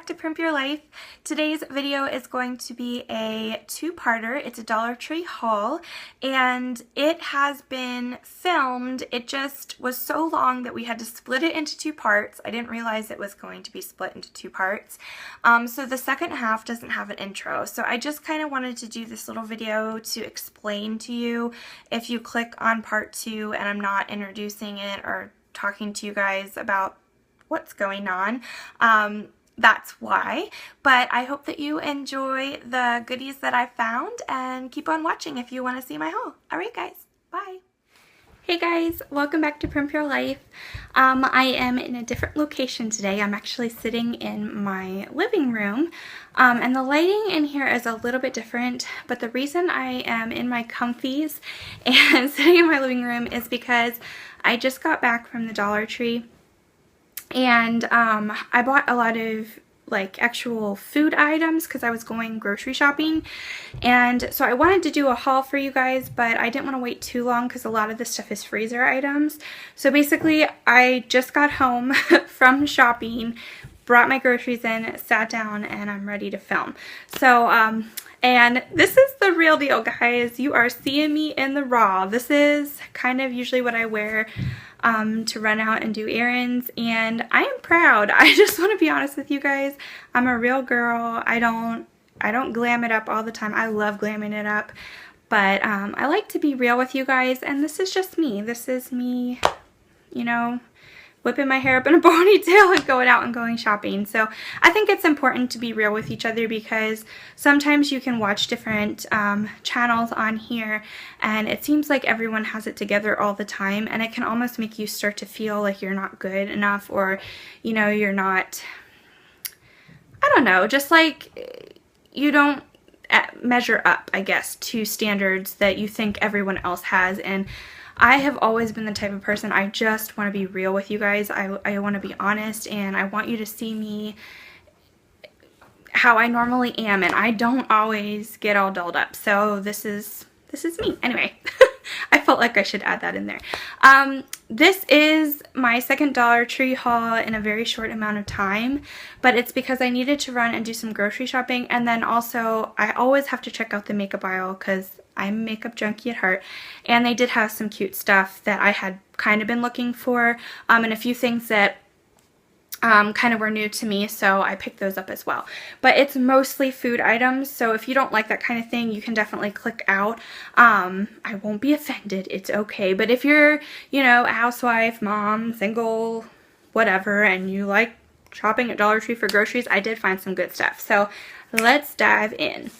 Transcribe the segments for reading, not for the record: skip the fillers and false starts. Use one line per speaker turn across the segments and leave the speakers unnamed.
back to Primp Your Life. Today's video is going to be a two-parter. It's a Dollar Tree haul and it has been filmed. It just was so long that we had to split it into two parts. I didn't realize it was going to be split into two parts. So the second half doesn't have an intro. So I just kind of wanted to do this little video to explain to you. If you click on part 2 and I'm not introducing it or talking to you guys about what's going on, that's why. But I hope that you enjoy the goodies that I found and keep on watching if you want to see my haul. Alright guys, bye! Hey guys, welcome back to Primp Your Life. I am in a different location today. I'm actually sitting in my living room, and the lighting in here is a little bit different, but the reason I am in my comfies and sitting in my living room is because I just got back from the Dollar Tree. And I bought a lot of like actual food items because I was going grocery shopping, and so I wanted to do a haul for you guys, but I didn't want to wait too long because a lot of this stuff is freezer items. So basically I just got home from shopping, brought my groceries in, sat down, and I'm ready to film. So and this is the real deal, guys. You are seeing me in the raw. This is kind of usually what I wear to run out and do errands, and I am proud. I just want to be honest with you guys. I'm a real girl. I don't glam it up all the time. I love glamming it up, but I like to be real with you guys, and this is just me. This is me, you know, whipping my hair up in a ponytail and going shopping. So I think it's important to be real with each other because sometimes you can watch different channels on here and it seems like everyone has it together all the time, and it can almost make you start to feel like you're not good enough, or you know, you're not, I don't know, just like you don't measure up, I guess, to standards that you think everyone else has. And I have always been the type of person, I just want to be real with you guys. I want to be honest, and I want you to see me how I normally am, and I don't always get all dolled up. So this is me. Anyway, I felt like I should add that in there. This is my second Dollar Tree haul in a very short amount of time, but it's because I needed to run and do some grocery shopping, and then also I always have to check out the makeup aisle because I'm a makeup junkie at heart, and they did have some cute stuff that I had kind of been looking for, and a few things that kind of were new to me, so I picked those up as well. But it's mostly food items, so if you don't like that kind of thing, you can definitely click out. I won't be offended, it's okay. But if you're, you know, a housewife, mom, single, whatever, and you like shopping at Dollar Tree for groceries, I did find some good stuff. So let's dive in.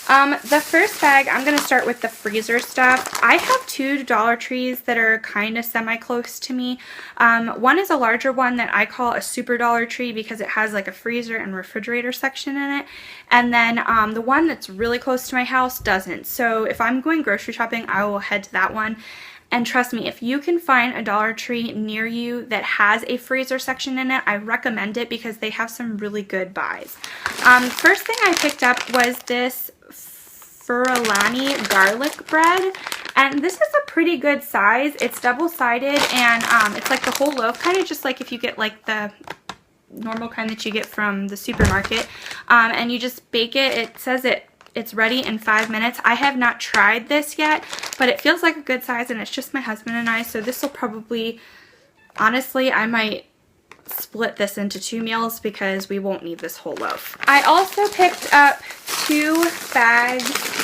The first bag, I'm going to start with the freezer stuff. I have two Dollar Trees that are kind of semi-close to me. One is a larger one that I call a super Dollar Tree because it has like a freezer and refrigerator section in it. And then the one that's really close to my house doesn't. So if I'm going grocery shopping, I will head to that one. And trust me, if you can find a Dollar Tree near you that has a freezer section in it, I recommend it because they have some really good buys. First thing I picked up was this Furlani garlic bread, and this is a pretty good size. It's double-sided, and it's like the whole loaf, kind of just like if you get like the normal kind that you get from the supermarket, and you just bake it. It says it's ready in 5 minutes. I have not tried this yet, but it feels like a good size, and it's just my husband and I, so this will probably, honestly, I might split this into 2 meals because we won't need this whole loaf. I also picked up 2 bags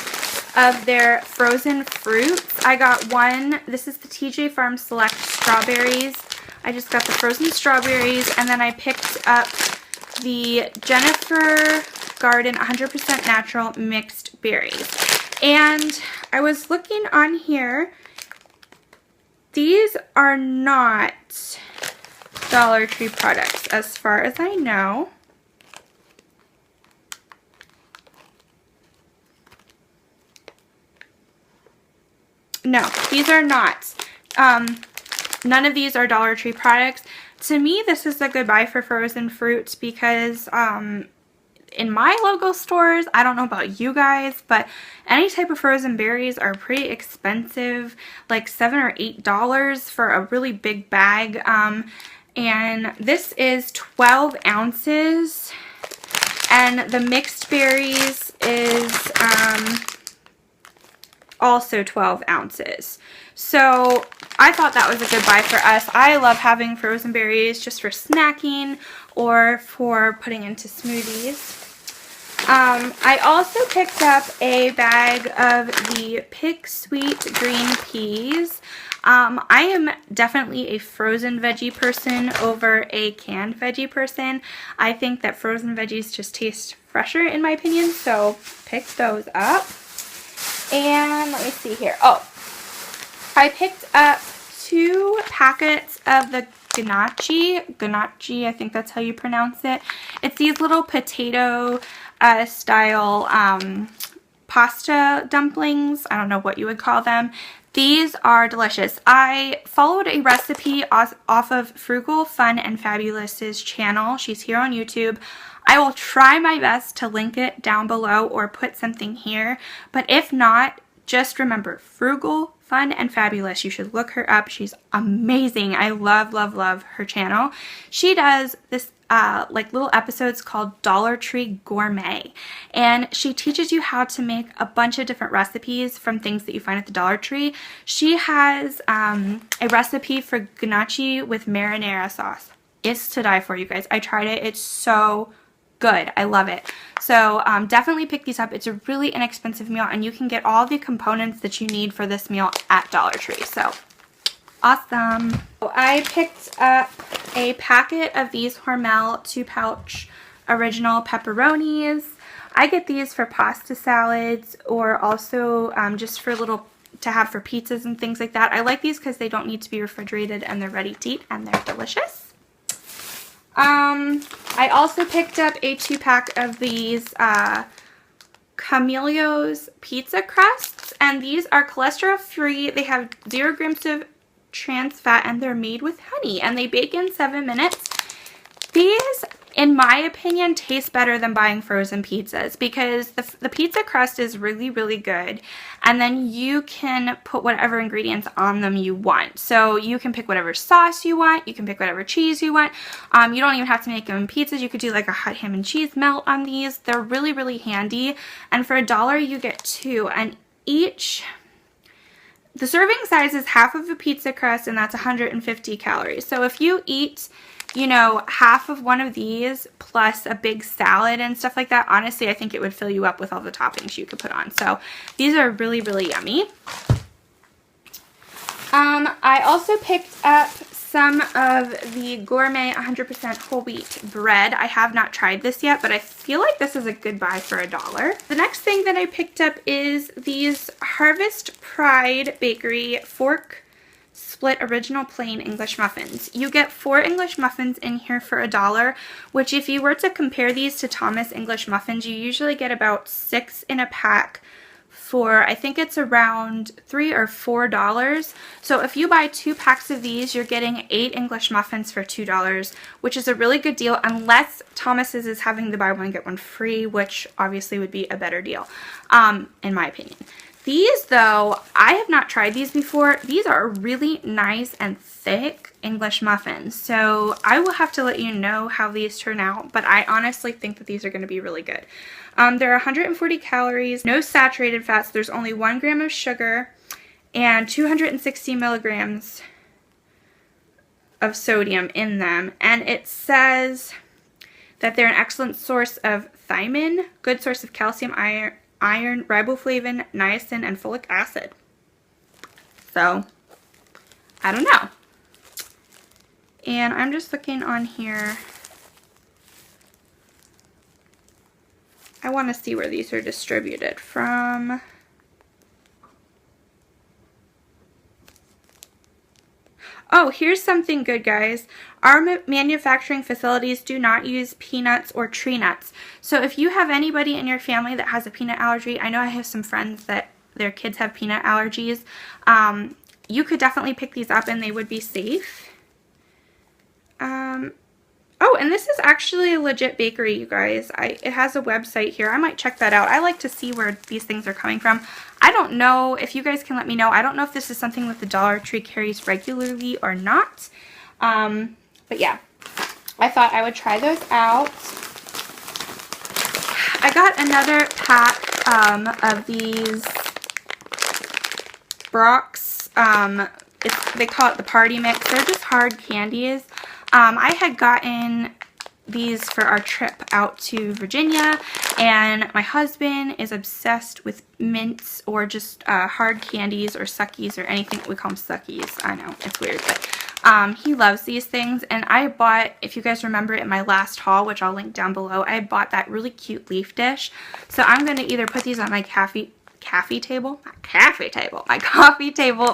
of their frozen fruits. I got one, this is the TJ Farm Select strawberries. I just got the frozen strawberries, and then I picked up the Jennifer Garden 100% natural mixed berries. And I was looking on here, these are not Dollar Tree products as far as I know. No, these are not. None of these are Dollar Tree products. To me, this is a good buy for frozen fruits because in my local stores, I don't know about you guys, but any type of frozen berries are pretty expensive, like $7 or $8 for a really big bag. And this is 12 ounces. And the mixed berries is also 12 ounces. So I thought that was a good buy for us. I love having frozen berries just for snacking or for putting into smoothies. I also picked up a bag of the Pick Sweet green peas. I am definitely a frozen veggie person over a canned veggie person. I think that frozen veggies just taste fresher in my opinion, so pick those up. And let me see here. Oh, I picked up 2 packets of the ganache, I think that's how you pronounce it. It's these little potato style pasta dumplings. I don't know what you would call them. These are delicious. I followed a recipe off of Frugal, Fun, and Fabulous's channel. She's here on YouTube. I will try my best to link it down below or put something here. But if not, just remember Frugal, Fun, and Fabulous. You should look her up. She's amazing. I love, love, love her channel. She does this like little episodes called Dollar Tree Gourmet, and she teaches you how to make a bunch of different recipes from things that you find at the Dollar Tree. She has a recipe for ganache with marinara sauce. It's to die for, you guys. I tried it. It's so good. I love it. So definitely pick these up. It's a really inexpensive meal, and you can get all the components that you need for this meal at Dollar Tree. So awesome. I picked up a packet of these Hormel 2-pouch original pepperonis. I get these for pasta salads or also just for to have for pizzas and things like that. I like these because they don't need to be refrigerated and they're ready to eat and they're delicious. I also picked up a 2-pack of these Camellios pizza crusts, and these are cholesterol free. They have 0 grams of trans fat and they're made with honey and they bake in 7 minutes. These, in my opinion, taste better than buying frozen pizzas because the pizza crust is really, really good, and then you can put whatever ingredients on them you want. So you can pick whatever sauce you want, you can pick whatever cheese you want. You don't even have to make them in pizzas. You could do like a hot ham and cheese melt on these. They're really, really handy, and for $1 you get 2, and the serving size is half of a pizza crust, and that's 150 calories. So if you eat, you know, half of one of these plus a big salad and stuff like that, honestly, I think it would fill you up with all the toppings you could put on. So these are really, really yummy. I also picked up some of the Gourmet 100% whole wheat bread. I have not tried this yet, but I feel like this is a good buy for $1. The next thing that I picked up is these Harvest Pride Bakery fork split original plain English muffins. You get 4 English muffins in here for $1, which if you were to compare these to Thomas English muffins, you usually get about 6 in a pack for, I think it's around $3 or $4. So if you buy 2 packs of these, you're getting 8 English muffins for $2, which is a really good deal, unless Thomas's is having the buy one get one free, which obviously would be a better deal, in my opinion. These, though, I have not tried these before. These are really nice and thick English muffins. So I will have to let you know how these turn out, but I honestly think that these are going to be really good. They're 140 calories, no saturated fats. There's only 1 gram of sugar and 260 milligrams of sodium in them. And it says that they're an excellent source of thiamine, good source of calcium, iron, riboflavin, niacin, and folic acid. So, I don't know. And I'm just looking on here. I want to see where these are distributed from. Oh, here's something good, guys. Our manufacturing facilities do not use peanuts or tree nuts. So if you have anybody in your family that has a peanut allergy, I know I have some friends that their kids have peanut allergies, you could definitely pick these up and they would be safe. Oh, and this is actually a legit bakery, you guys. It has a website here. I might check that out. I like to see where these things are coming from. I don't know if you guys can let me know. I don't know if this is something that the Dollar Tree carries regularly or not. But yeah, I thought I would try those out. I got another pack of these Brock's, they call it the party mix. They're just hard candies. I had gotten these for our trip out to Virginia, and my husband is obsessed with mints or just hard candies or suckies or anything. We call them suckies. I know, it's weird, but he loves these things. And I bought, if you guys remember in my last haul, which I'll link down below, I bought that really cute leaf dish. So I'm going to either put these on my coffee table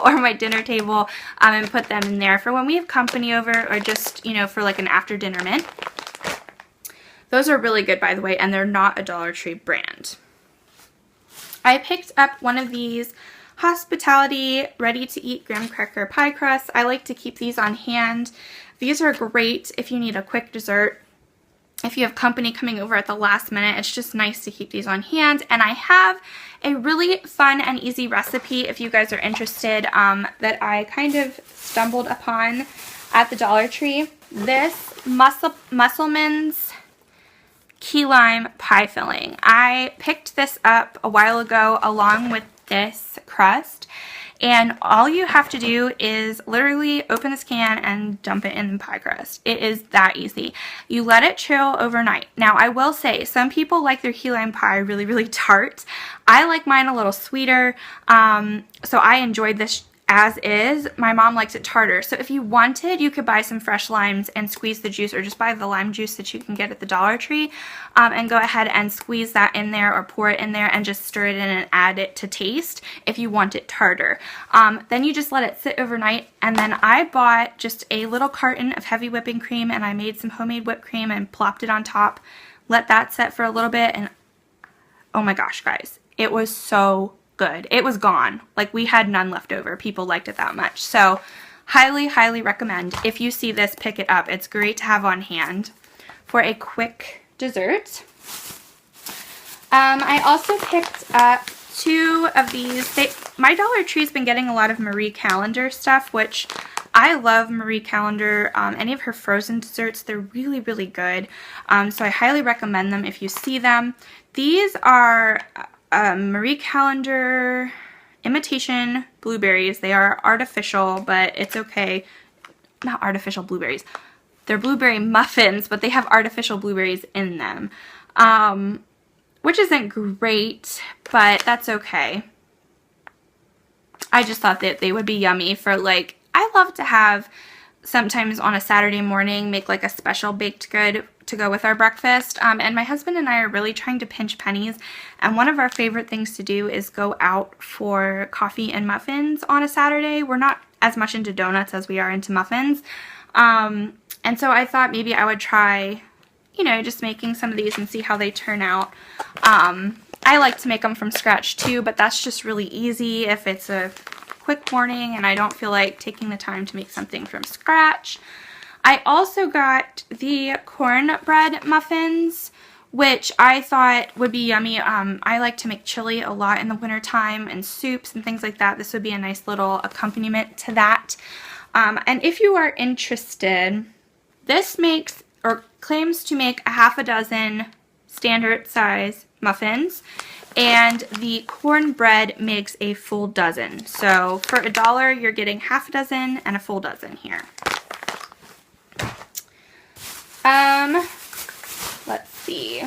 or my dinner table, and put them in there for when we have company over, or just, you know, for like an after dinner mint. Those are really good, by the way, and they're not a Dollar Tree brand. I picked up one of these Hospitality ready-to-eat graham cracker pie crusts. I like to keep these on hand. These are great if you need a quick dessert. If you have company coming over at the last minute, it's just nice to keep these on hand. And I have a really fun and easy recipe, if you guys are interested, that I kind of stumbled upon at the Dollar Tree. This Musselman's key lime pie filling. I picked this up a while ago along with this crust, and all you have to do is literally open this can and dump it in the pie crust. It is that easy. You let it chill overnight. Now, I will say, some people like their key lime pie really, really tart. I like mine a little sweeter, so I enjoyed this as is. My mom likes it tartar. So if you wanted, you could buy some fresh limes and squeeze the juice, or just buy the lime juice that you can get at the Dollar Tree, and go ahead and squeeze that in there or pour it in there and just stir it in and add it to taste if you want it tartar. Then you just let it sit overnight, and then I bought just a little carton of heavy whipping cream, and I made some homemade whipped cream and plopped it on top. Let that set for a little bit, and oh my gosh, guys, it was so good. It was gone. Like, we had none left over. People liked it that much. So highly, highly recommend. If you see this, pick it up. It's great to have on hand for a quick dessert. I also picked up two of these. My Dollar Tree's been getting a lot of Marie Callender stuff, which I love Marie Callender. Any of her frozen desserts, they're really, really good. So I highly recommend them if you see them. These are Marie Callender imitation blueberries. They are artificial, but it's okay. Not artificial blueberries. They're blueberry muffins, but they have artificial blueberries in them, which isn't great, but that's okay. I just thought that they would be yummy for, like, I love to have sometimes on a Saturday morning, make like a special baked good to go with our breakfast. And my husband and I are really trying to pinch pennies. And one of our favorite things to do is go out for coffee and muffins on a Saturday. We're not as much into donuts as we are into muffins. And so I thought maybe I would try, you know, just making some of these and see how they turn out. I like to make them from scratch too, but that's just really easy if it's a quick morning and I don't feel like taking the time to make something from scratch. I also got the cornbread muffins, which I thought would be yummy. I like to make chili a lot in the wintertime and soups and things like that. This would be a nice little accompaniment to that. And if you are interested, this makes or claims to make a half a dozen standard size muffins, and the cornbread makes a full dozen. So for $1, you're getting half a dozen and a full dozen here. Let's see.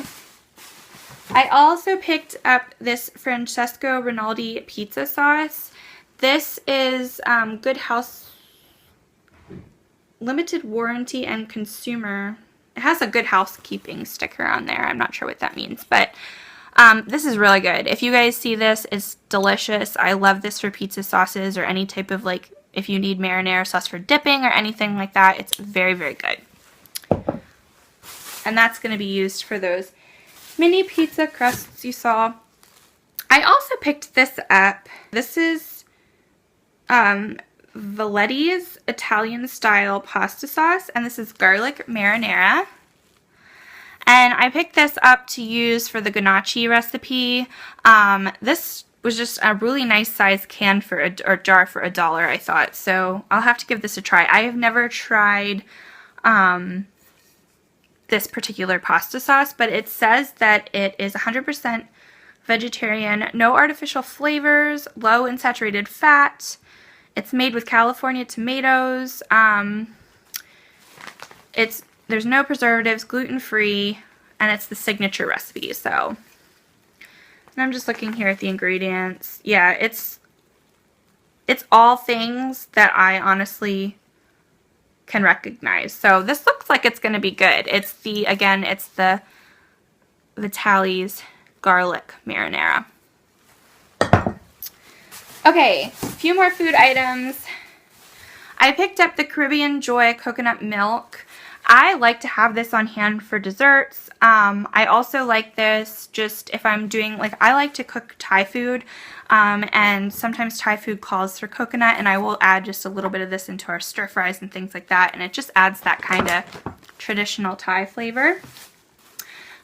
I also picked up this Francesco Rinaldi pizza sauce. This is Good House limited warranty and consumer. It has a Good Housekeeping sticker on there. I'm not sure what that means, but this is really good. If you guys see this, it's delicious. I love this for pizza sauces or any type of, like, if you need marinara sauce for dipping or anything like that. It's very, very good. And that's going to be used for those mini pizza crusts you saw. I also picked this up. This is Valetti's Italian style pasta sauce, and this is garlic marinara. And I picked this up to use for the ganache recipe. This was just a really nice size can for or jar for $1, I thought. So I'll have to give this a try. I have never tried this particular pasta sauce, but it says that it is 100% vegetarian, no artificial flavors, low in saturated fat. It's made with California tomatoes. There's no preservatives, gluten-free, and it's the signature recipe. So, and I'm just looking here at the ingredients. Yeah, it's all things that I honestly can recognize. So this looks like it's going to be good. It's the Vitale's garlic marinara. Okay, a few more food items. I picked up the Caribbean Joy coconut milk. I like to have this on hand for desserts. I also like this just if I'm doing, like, I like to cook Thai food, and sometimes Thai food calls for coconut, and I will add just a little bit of this into our stir fries and things like that, and it just adds that kind of traditional Thai flavor.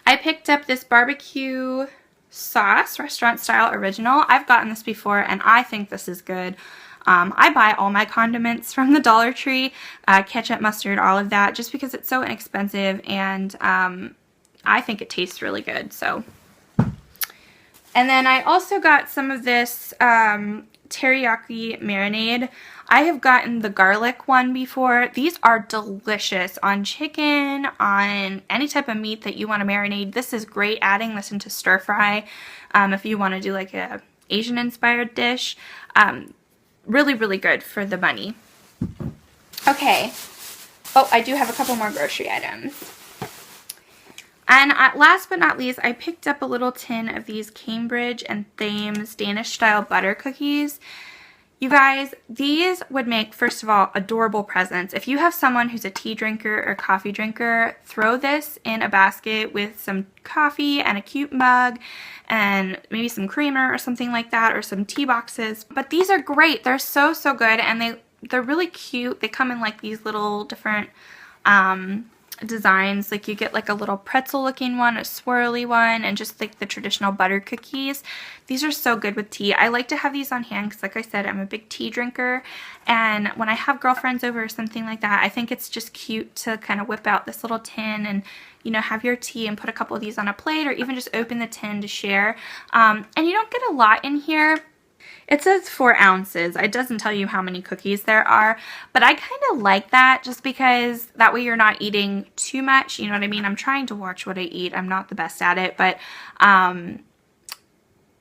I picked up this barbecue sauce, restaurant style original. I've gotten this before, and I think this is good. I buy all my condiments from the Dollar Tree, ketchup, mustard, all of that, just because it's so inexpensive, and I think it tastes really good. So, and then I also got some of this teriyaki marinade. I have gotten the garlic one before. These are delicious on chicken, on any type of meat that you want to marinate. This is great adding this into stir fry if you want to do like a Asian inspired dish. Really, really good for the money. Okay. Oh, I do have a couple more grocery items. And last but not least, I picked up a little tin of these Cambridge and Thames Danish style butter cookies. You guys, these would make, first of all, adorable presents. If you have someone who's a tea drinker or coffee drinker, throw this in a basket with some coffee and a cute mug and maybe some creamer or something like that, or some tea boxes. But these are great. They're so, so good, and they're really cute. They come in like these little different designs. Like you get like a little pretzel looking one, a swirly one, and just like the traditional butter cookies. These are so good with tea. I like to have these on hand because, like I said, I'm a big tea drinker, and when I have girlfriends over or something like that, I think it's just cute to kind of whip out this little tin and, you know, have your tea and put a couple of these on a plate, or even just open the tin to share. And you don't get a lot in here. It says 4 ounces. It doesn't tell you how many cookies there are, but I kind of like that just because that way you're not eating too much. You know what I mean? I'm trying to watch what I eat. I'm not the best at it, but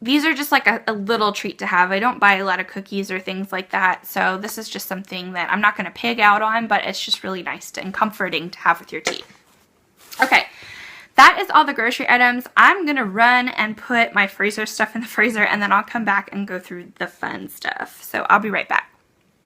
these are just like a little treat to have. I don't buy a lot of cookies or things like that, so this is just something that I'm not going to pig out on, but it's just really nice and comforting to have with your tea. Okay. That is all the grocery items. I'm going to run and put my freezer stuff in the freezer, and then I'll come back and go through the fun stuff. So I'll be right back.